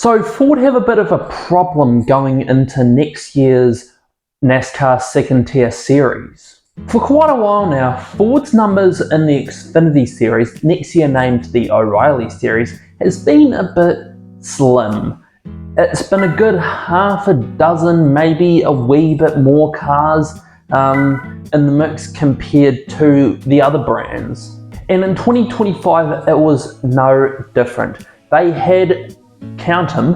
So Ford have a bit of a problem going into next year's NASCAR second tier series. For quite a while now, Ford's numbers in the Xfinity series, next year named the O'Reilly series, has been a bit slim. It's been a good half a dozen, maybe a wee bit more cars in the mix compared to the other brands. And in 2025, it was no different. They had, count them,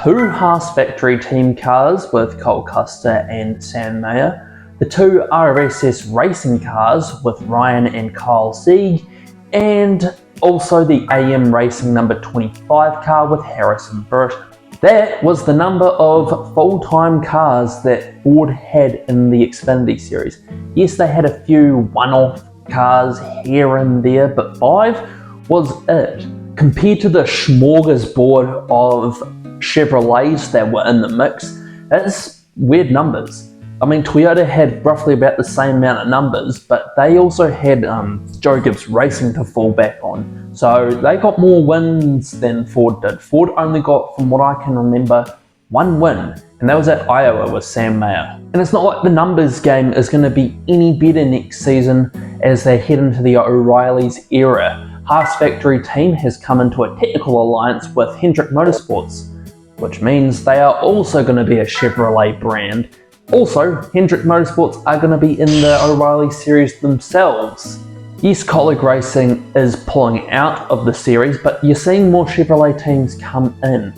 2 Haas factory team cars with Cole Custer and Sam Mayer, the 2 RSS racing cars with Ryan and Kyle Sieg, and also the AM Racing number 25 car with Harrison Burton. That was the number of full-time cars that Ford had in the Xfinity series. Yes, they had a few one-off cars here and there, but 5 was it. Compared to the smorgasbord of Chevrolets that were in the mix, that's weird numbers. I mean, Toyota had roughly about the same amount of numbers, but they also had Joe Gibbs Racing to fall back on. So they got more wins than Ford did. Ford only got, from what I can remember, 1 win, and that was at Iowa with Sam Mayer. And it's not like the numbers game is going to be any better next season as they head into the O'Reilly's era. Haas factory team has come into a technical alliance with Hendrick Motorsports, which means they are also going to be a Chevrolet brand. Also, Hendrick Motorsports are going to be in the O'Reilly series themselves. Yes, Colleague Racing is pulling out of the series, but you're seeing more Chevrolet teams come in.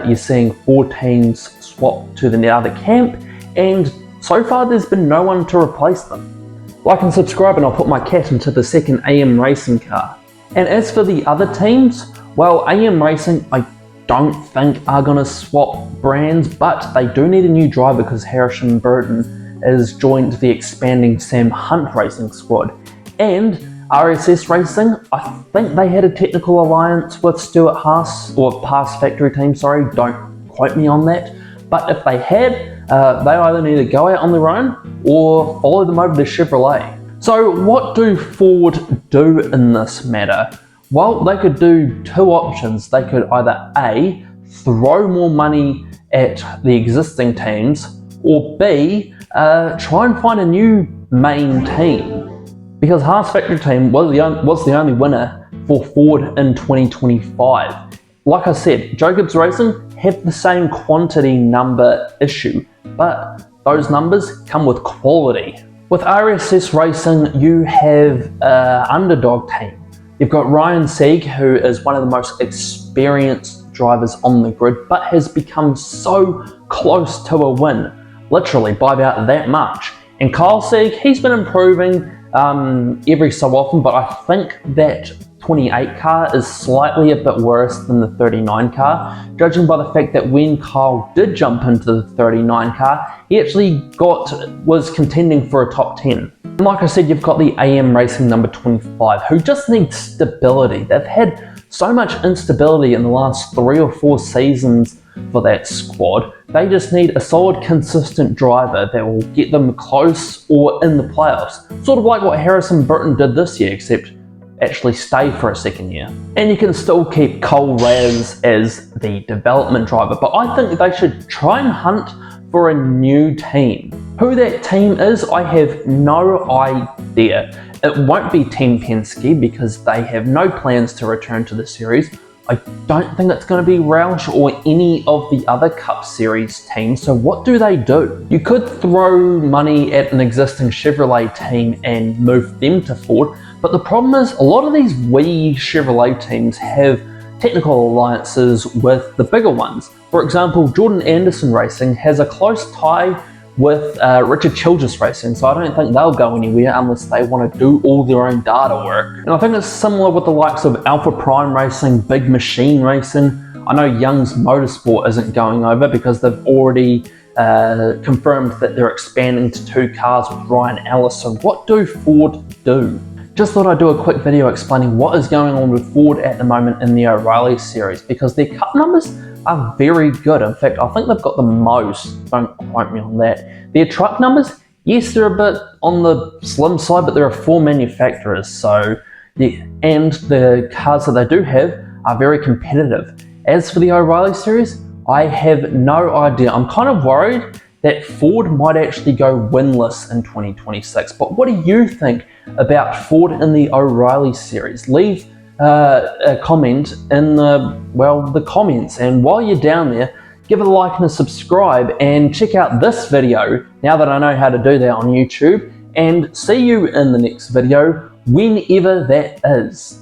You're seeing 4 teams swap to the other camp, and so far there's been no one to replace them. Like and subscribe and I'll put my cat into the second AM Racing car. And as for the other teams, well, AM Racing I don't think are going to swap brands, but they do need a new driver because Harrison Burton is joined the expanding Sam Hunt Racing squad. And RSS Racing, I think they had a technical alliance with Stuart Haas, or Haas factory team, sorry, don't quote me on that. But if they had, they either need to go out on their own or follow them over to Chevrolet. So what do Ford do in this matter? Well, they could do 2 options. They could either A, throw more money at the existing teams, or B, try and find a new main team. Because Haas factory team was the only winner for Ford in 2025. Like I said, Joe Gibbs Racing have the same quantity number issue, but those numbers come with quality. With RSS Racing, you have an underdog team. You've got Ryan Sieg, who is one of the most experienced drivers on the grid, but has become so close to a win, literally by about that much. And Kyle Sieg, he's been improving every so often, but I think that 28 car is slightly a bit worse than the 39 car, judging by the fact that when Kyle did jump into the 39 car, he actually was contending for a top 10. And like I said, you've got the AM Racing number 25, who just needs stability. They've had so much instability in the last 3 or 4 seasons for that squad. They just need a solid, consistent driver that will get them close or in the playoffs. Sort of like what Harrison Burton did this year, except actually stay for a second year. And you can still keep Cole Raz as the development driver, but I think they should try and hunt for a new team. Who that team is, I have no idea. It won't be Team Penske because they have no plans to return to the series. I don't think it's going to be Roush or any of the other Cup Series teams, so what do they do? You could throw money at an existing Chevrolet team and move them to Ford, but the problem is a lot of these wee Chevrolet teams have technical alliances with the bigger ones. For example, Jordan Anderson Racing has a close tie with Richard Childress Racing, so I don't think they'll go anywhere unless they want to do all their own data work. And I think it's similar with the likes of Alpha Prime Racing, Big Machine Racing. I know Young's Motorsport isn't going over because they've already confirmed that they're expanding to 2 cars with Ryan Ellis. So what do Ford do? Just thought I'd do a quick video explaining what is going on with Ford at the moment in the O'Reilly series, because their Cup numbers are very good. In fact, I think they've got the most, don't quote me on that. Their truck numbers, yes, they're a bit on the slim side, but there are 4 manufacturers, so yeah, and the cars that they do have are very competitive. As for the O'Reilly series, I have no idea. I'm kind of worried that Ford might actually go winless in 2026. But what do you think about Ford in the O'Reilly series? Leave a comment in the comments. And while you're down there, give it a like and a subscribe, and check out this video now that I know how to do that on YouTube. And see you in the next video, whenever that is.